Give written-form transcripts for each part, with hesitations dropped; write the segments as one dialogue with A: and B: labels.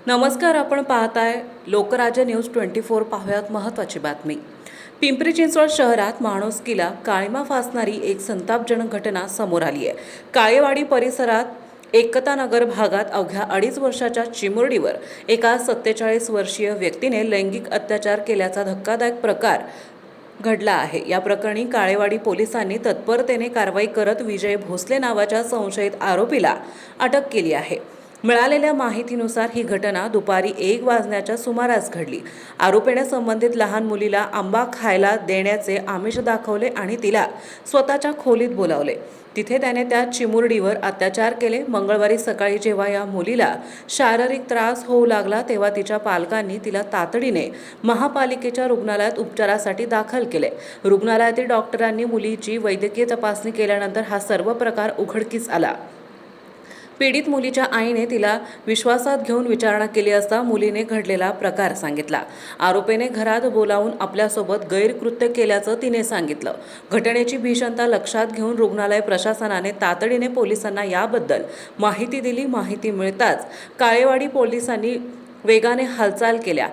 A: नमस्कार, आपण पाहताय लोकराज्य न्यूज 24। पाहुयात महत्त्वाची बातमी। पिंपरी चिंचवड शहरात माणुसकीला काळिमा फासणारी एक संतापजनक घटना समोर आली आहे। काळेवाडी परिसरात एकता नगर भागात अवघ्या 2.5 वर्षाच्या चिमुरडीवर एका 47 वर्षीय व्यक्तीने लैंगिक अत्याचार केल्याचा धक्कादायक प्रकार घडला आहे। या प्रकरणी काळेवाडी पोलिसांनी तत्परतेने कारवाई करत विजय भोसले नावाच्या संशयित आरोपीला अटक केली आहे। मिळालेल्या माहितीनुसार ही घटना दुपारी 1 वाजण्याच्या सुमारास घडली। आरोपीने संबंधित लहान मुलीला आंबा खायला देण्याचे आमिष दाखवले आणि तिला स्वतःच्या खोलीत बोलावले। तिथे त्याने त्या चिमुरडीवर अत्याचार केले। मंगळवारी सकाळी जेव्हा या मुलीला शारीरिक त्रास होऊ लागला तेव्हा तिच्या पालकांनी तिला तातडीने महापालिकेच्या रुग्णालयात उपचारासाठी दाखल केले। रुग्णालयातील डॉक्टरांनी मुलीची वैद्यकीय तपासणी केल्यानंतर हा सर्व प्रकार उघडकीस आला। पीडित मुलीच्या आईने तिला विश्वासात घेऊन विचारणा केली असता मुलीने घडलेला प्रकार सांगितला। आरोपीने घरात बोलावून आपल्यासोबत गैरकृत्य केल्याचं तिने सांगितलं। घटनेची भीषणता लक्षात घेऊन रुग्णालय प्रशासनाने तातडीने पोलिसांना याबद्दल माहिती दिली। माहिती मिळताच काळेवाडी पोलिसांनी वेगाने हालचाल केल्या।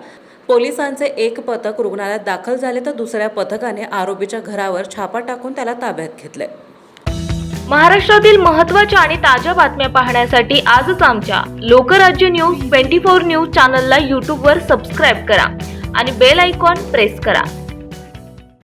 A: पोलिसांचे एक पथक रुग्णालयात दाखल झाले तर दुसऱ्या पथकाने आरोपीच्या घरावर छापा टाकून त्याला ताब्यात घेतले।
B: महाराष्ट्रातील महत्त्वाच्या आणि ताज्या बातम्या पाहण्यासाठी आजच आमच्या लोकराज्य न्यूज 24 न्यूज चॅनलला YouTube वर सबस्क्राइब करा आणि बेल आयकॉन प्रेस करा।